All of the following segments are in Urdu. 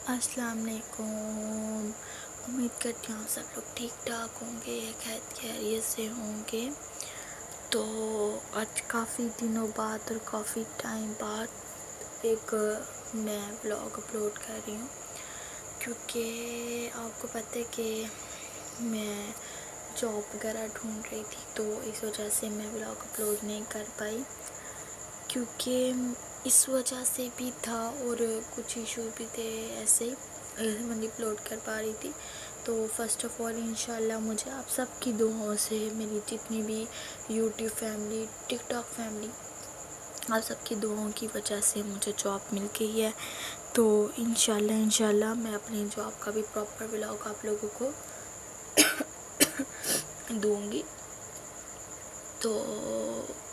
السلام علیکم۔ امید کرتی ہوں سب لوگ ٹھیک ٹھاک ہوں گے، خیریت سے ہوں گے۔ تو آج کافی دنوں بعد اور کافی ٹائم بعد ایک میں بلاگ اپلوڈ کر رہی ہوں، کیونکہ آپ کو پتہ ہے کہ میں جاب وغیرہ ڈھونڈ رہی تھی، تو اس وجہ سے میں بلاگ اپلوڈ نہیں کر پائی، کیونکہ اس وجہ سے بھی تھا اور کچھ ایشو بھی تھے، ایسے ہی میں نہیں اپلوڈ کر پا رہی تھی۔ تو فرسٹ آف آل انشاءاللہ مجھے آپ سب کی دعاؤں سے، میری جتنی بھی یوٹیوب فیملی، ٹک ٹاک فیملی، آپ سب کی دعاؤں کی وجہ سے مجھے جاب مل گئی ہے۔ تو انشاءاللہ میں اپنی جاب کا بھی پراپر ولاگ آپ لوگوں کو دوں گی۔ تو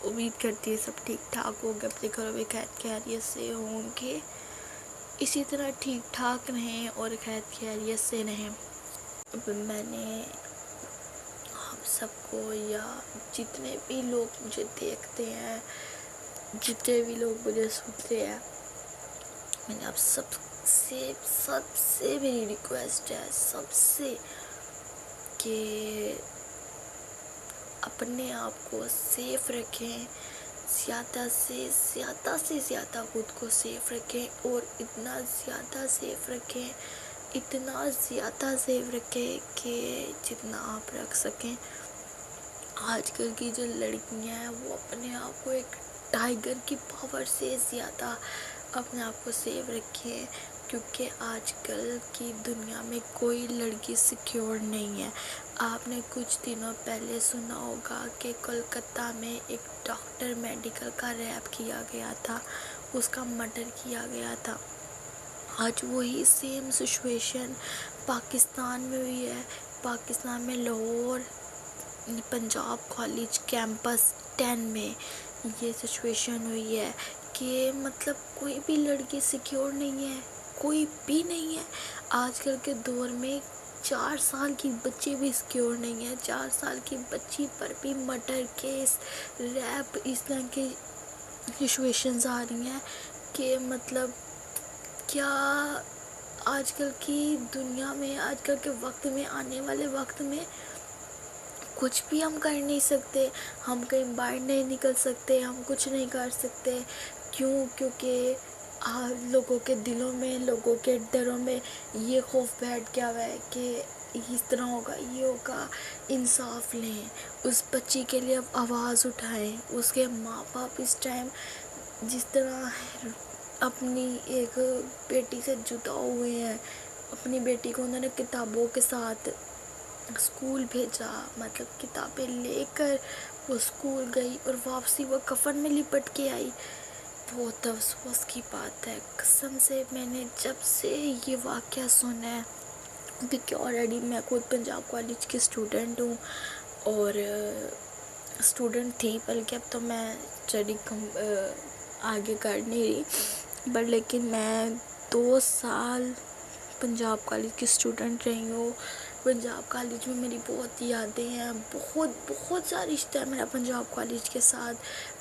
امید کرتی ہے سب ٹھیک ٹھاک ہوں گے، اپنے گھروں میں خیریت سے ہوں گے، اسی طرح ٹھیک ٹھاک رہیں اور خیریت سے رہیں۔ میں نے آپ سب کو، یا جتنے بھی لوگ مجھے دیکھتے ہیں، جتنے بھی لوگ مجھے سنتے ہیں، میں نے آپ سب سے میری ریکویسٹ ہے، سب سے، کہ اپنے آپ کو سیف رکھیں، زیادہ سے زیادہ خود کو سیف رکھیں، اور اتنا زیادہ سیف رکھیں کہ جتنا آپ رکھ سکیں۔ آج کل کی جو لڑکیاں ہیں وہ اپنے آپ کو ایک ٹائیگر کی پاور سے زیادہ اپنے آپ کو سیف رکھیں، کیونکہ آج کل کی دنیا میں کوئی لڑکی سیکیور نہیں ہے۔ آپ نے کچھ دنوں پہلے سنا ہوگا کہ کولکتہ میں ایک ڈاکٹر میڈیکل کا ریپ کیا گیا تھا، اس کا مرڈر کیا گیا تھا۔ آج وہی سیم سچویشن پاکستان میں ہوئی ہے۔ پاکستان میں لاہور پنجاب کالج کیمپس 10 میں یہ سچویشن ہوئی ہے کہ مطلب کوئی بھی لڑکی سیکیور نہیں ہے، کوئی بھی نہیں ہے۔ آج کل کے دور میں 4 سال کی بچی بھی سیکیور نہیں ہے، 4 سال کی بچی پر بھی مرڈر کیس، ریپ، اس طرح کی سچویشنز آ رہی ہیں کہ مطلب کیا آج کل کی دنیا میں، آج کل کے وقت میں، آنے والے وقت میں کچھ بھی ہم کر نہیں سکتے، ہم کہیں باہر نہیں نکل سکتے، ہم کچھ نہیں کر سکتے۔ کیونکہ لوگوں کے دلوں میں، لوگوں کے ڈروں میں یہ خوف بیٹھ گیا ہوا ہے کہ اس طرح ہوگا، یہ ہوگا۔ انصاف لیں، اس بچی کے لیے آواز اٹھائیں۔ اس کے ماں باپ اس ٹائم جس طرح اپنی ایک بیٹی سے جدا ہوئے ہیں، اپنی بیٹی کو انہوں نے کتابوں کے ساتھ اسکول بھیجا، مطلب کتابیں لے کر وہ اسکول گئی اور واپسی وہ کفن میں لپٹ کے آئی۔ بہت افسوس کی بات ہے، قسم سے میں نے جب سے یہ واقعہ سنا ہے، کیونکہ آلریڈی میں خود پنجاب کالج کی اسٹوڈنٹ ہوں، اور اسٹوڈنٹ تھی، بلکہ اب تو میں اسٹڈی آگے کر نہیں رہی، بٹ لیکن میں 2 سال پنجاب کالج کی اسٹوڈنٹ رہی ہوں۔ پنجاب کالج میں میری بہت یادیں ہیں، بہت سا رشتہ ہے میرا پنجاب کالج کے ساتھ،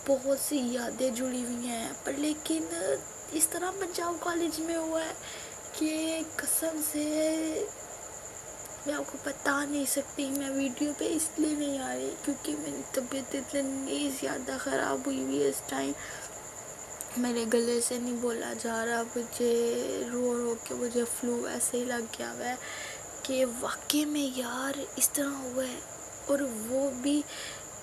بہت سی یادیں جڑی ہوئی ہیں، پر لیکن اس طرح پنجاب کالج میں ہوا ہے کہ قسم سے میں آپ کو بتا نہیں سکتی۔ میں ویڈیو پہ اس لیے نہیں آ رہی کیونکہ میری طبیعت اتنی زیادہ خراب ہوئی ہے اس ٹائم، میرے گلے سے نہیں بولا جا رہا، مجھے رو کے مجھے فلو ایسے ہی لگ گیا ہوا ہے کہ واقعی میں یار اس طرح ہوا ہے، اور وہ بھی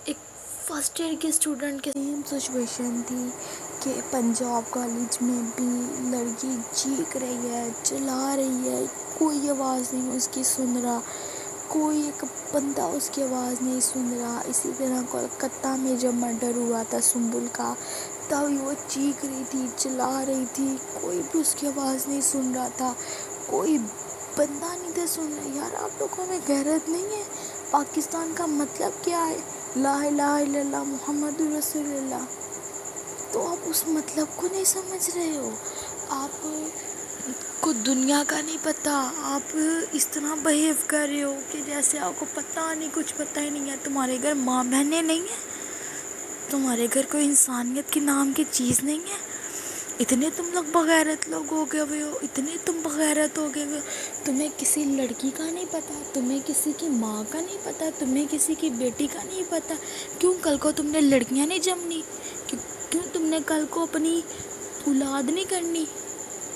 ایک فرسٹ ایئر کے اسٹوڈنٹ کے سیم سچویشن تھی کہ پنجاب کالج میں بھی لڑکی چیخ رہی ہے، چلا رہی ہے، کوئی آواز نہیں اس کی سن رہا، کوئی ایک بندہ اس کی آواز نہیں سن رہا۔ اسی طرح کولکتہ میں جب مرڈر ہوا تھا سنبل کا، تب وہ چیخ رہی تھی، چلا رہی تھی، کوئی بھی اس کی آواز نہیں سن رہا تھا، کوئی بندہ نہیں تھا سن رہا۔ یار آپ لوگوں میں غیرت نہیں ہے؟ پاکستان کا مطلب کیا ہے؟ لا الہ الا اللہ محمد رسول اللہ۔ تو آپ اس مطلب کو نہیں سمجھ رہے ہو، آپ کو دنیا کا نہیں پتہ، آپ اس طرح بہیو کر رہے ہو کہ جیسے آپ کو پتہ نہیں، کچھ پتہ ہی نہیں ہے، تمہارے گھر ماں بہنیں نہیں ہیں، تمہارے گھر کوئی انسانیت کے نام کی چیز نہیں ہے۔ اتنے تم لوگ بغیرت لوگ ہو گئے ہوئے ہو، اتنے تم بغیرت ہو گئے ہوئے ہو، تمہیں کسی لڑکی کا نہیں پتا، تمہیں کسی کی ماں کا نہیں پتا، تمہیں کسی کی بیٹی کا نہیں پتا. کیوں کل کو تم نے لڑکیاں نہیں جمنی؟ کیوں تم نے کل کو اپنی اولاد نہیں کرنی؟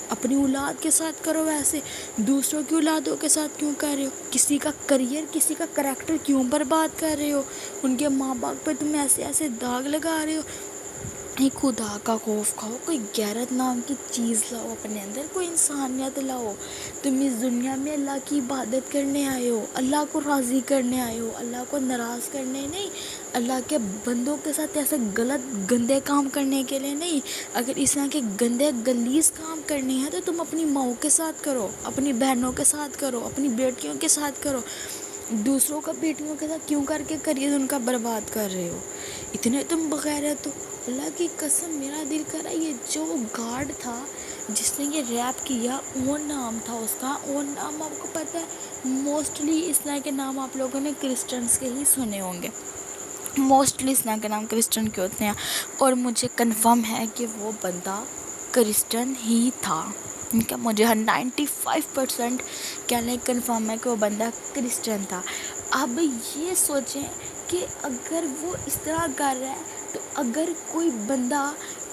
اپنی اولاد کے ساتھ کرو ویسے، دوسروں کی اولادوں کے ساتھ کیوں کر رہے ہو؟ کسی کا کریئر، کسی کا کریکٹر کیوں برباد کر رہے ہو؟ ان کے ماں باپ پہ تم ایسے ایسے داغ لگا رہے ہو. ایک خدا کا خوف کھاؤ، کوئی غیرت نام کی چیز لاؤ اپنے اندر، کوئی انسانیت لاؤ. تم اس دنیا میں اللہ کی عبادت کرنے آئے ہو، اللہ کو راضی کرنے آئے ہو، اللہ کو ناراض کرنے نہیں، اللہ کے بندوں کے ساتھ ایسے غلط گندے کام کرنے کے لیے نہیں. اگر اس طرح کے گندے گلیز کام کرنے ہیں تو تم اپنی ماؤں کے ساتھ کرو، اپنی بہنوں کے ساتھ کرو، اپنی بیٹیوں کے ساتھ کرو. دوسروں کا بیٹیوں کے ساتھ کیوں کر کے کریے ان کا برباد کر رہے ہو؟ اتنے تم بغیرت ہو. اللہ کی قسم میرا دل کر رہا ہے یہ جو گارڈ تھا جس نے یہ ریپ کیا، اون نام تھا اس کا. اون نام آپ کو پتہ ہے، موسٹلی اس طرح کے نام آپ لوگوں نے کرسچنس کے ہی سنے ہوں گے. موسٹلی اس طرح کے نام کرسچن کے ہوتے ہیں، اور مجھے کنفرم ہے کہ وہ بندہ کرسچن ہی تھا. مجھے 95% کہنے کنفرم ہے کہ وہ بندہ کرسچن تھا. اب یہ سوچیں کہ اگر وہ اس طرح کر رہا ہے تو اگر کوئی بندہ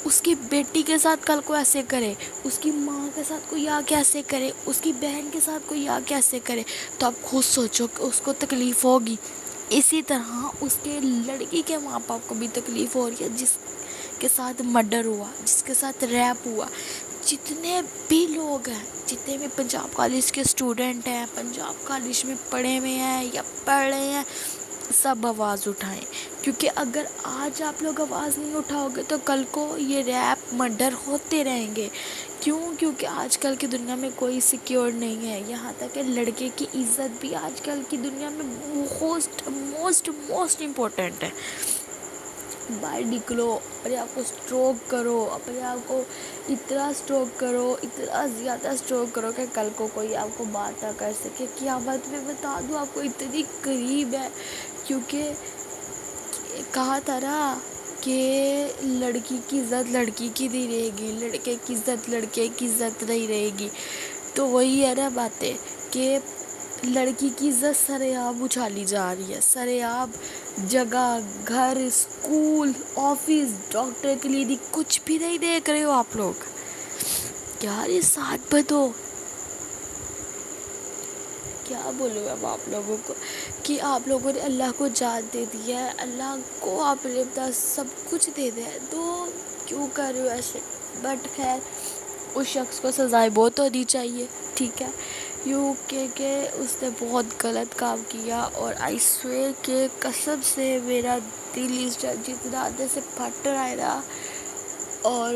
اس کی بیٹی کے ساتھ کل کو ایسے کرے، اس کی ماں کے ساتھ کوئی آ کے ایسے کرے، اس کی بہن کے ساتھ کوئی آ کے ایسے کرے، تو آپ خود سوچو کہ اس کو تکلیف ہوگی. اسی طرح اس کے لڑکی کے ماں باپ کو بھی تکلیف ہو رہی ہے جس کے ساتھ مرڈر ہوا، جس کے ساتھ ریپ ہوا. جتنے بھی لوگ ہیں، جتنے بھی پنجاب کالج کے اسٹوڈنٹ ہیں، پنجاب کالج میں پڑھے ہوئے ہیں یا پڑھ رہے ہیں، سب آواز اٹھائیں. کیونکہ اگر آج آپ لوگ آواز نہیں اٹھاؤ گے تو کل کو یہ ریپ مرڈر ہوتے رہیں گے. کیونکہ آج کل کی دنیا میں کوئی سیکیور نہیں ہے. یہاں تک کہ لڑکے کی عزت بھی آج کل کی دنیا میں موسٹ امپورٹنٹ ہے. باہر نکلو، اپنے آپ کو اسٹروک کرو، اپنے آپ کو اتنا اسٹروک کرو، اتنا زیادہ اسٹروک کرو کہ کل کو کوئی آپ کو بات نہ کر سکے. قیامت میں بتا دوں آپ کو اتنی قریب ہے. کیونکہ کہا تھا نا کہ لڑکی کی عزت لڑکی کی نہیں رہے گی، لڑکے کی عزت لڑکے کی عزت نہیں رہے گی. تو وہی ہے نا باتیں کہ لڑکی کی عزت سرعام اچھالی جا رہی ہے. سرعام جگہ، گھر، اسکول، آفس، ڈاکٹر، کلینک، کچھ بھی نہیں دیکھ رہے ہو آپ لوگ. یار یہ 60 کیا بولوں اب آپ لوگوں کو کہ آپ لوگوں نے اللہ کو جان دے دی ہے، اللہ کو آپ نے اپنا سب کچھ دے دیا ہے، تو کیوں کر رہے ہو ایسے؟ بٹ خیر اس شخص کو سزائے بہت ہونی چاہیے، ٹھیک ہے، کہ اس نے بہت غلط کام کیا. اور آئی سویئر کہ قسم سے میرا دل اس ٹائم جتنا اندر سے پھٹ رہا ہے نا، اور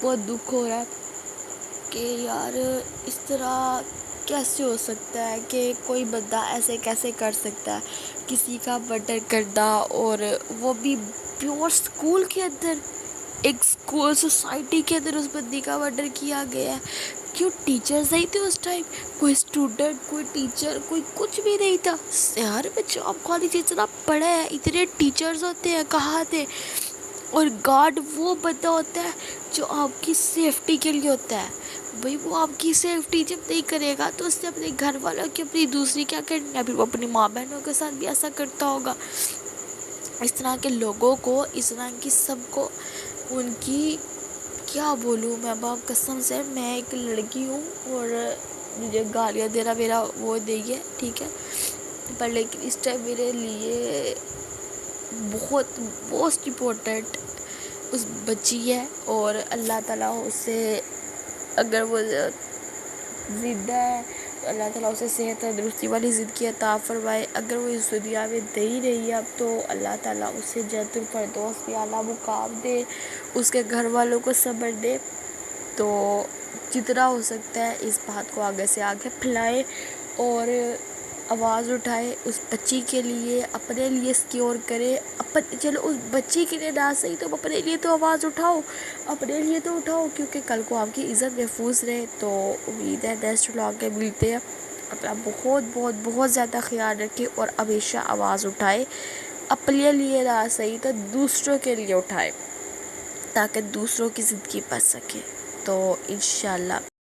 بہت دکھ ہو رہا ہے کہ یار اس طرح کیسے ہو سکتا ہے کہ کوئی بندہ ایسے کیسے کر سکتا ہے کسی کا مرڈر کرنا، اور وہ بھی پیور اسکول کے اندر، ایک اسکول سوسائٹی کے اندر اس بندی کا مرڈر کیا گیا ہے. کیوں ٹیچرز نہیں تھے اس ٹائم؟ کوئی اسٹوڈنٹ، کوئی ٹیچر، کوئی کچھ بھی نہیں تھا. یار پنجاب کالج اتنا بڑا ہے، اتنے ٹیچرز ہوتے ہیں کہاں تھے؟ اور گارڈ وہ بندہ ہوتا ہے جو آپ کی سیفٹی کے لیے ہوتا ہے. بھئی وہ آپ کی سیفٹی جب نہیں کرے گا تو اس نے اپنے گھر والوں کی اپنی دوسری کیا کرنی ہے؟ پھر وہ اپنی ماں بہنوں کے ساتھ بھی ایسا کرتا ہوگا. اس طرح کے لوگوں کو، اس طرح کی سب کو، ان کی کیا بولوں میں باپ، قسم سے میں ایک لڑکی ہوں اور مجھے گالیاں دینا میرا وہ نہیں ہے، ٹھیک ہے، پر لیکن اس ٹائم میرے لیے بہت موسٹ امپورٹنٹ اس بچی ہے. اور اللہ تعالیٰ اسے، اگر وہ زندہ ہے تو اللہ تعالیٰ اسے صحت تندرستی والی زندگی عطا فرمائے. اگر وہ اس دنیا میں نہیں رہی اب تو اللہ تعالیٰ اسے جنت الفردوس میں اعلیٰ مقام دے، اس کے گھر والوں کو صبر دے. تو جتنا ہو سکتا ہے اس بات کو آگے سے آگے پھیلائے اور آواز اٹھائے اس بچی کے لیے، اپنے لیے سیکیور کرے. چلو اس بچی کے لیے نہ صحیح تو اپنے لیے تو آواز اٹھاؤ، اپنے لیے تو اٹھاؤ، کیونکہ کل کو آپ کی عزت محفوظ رہے. تو امید ہے نیکسٹ ولاگ کے ملتے ہیں. اپنا بہت بہت بہت زیادہ خیال رکھے اور ہمیشہ آواز اٹھائے، اپنے لیے نہ صحیح تو دوسروں کے لیے اٹھائے. تاکہ دوسروں کی زندگی بچ سکے۔ تو انشاءاللہ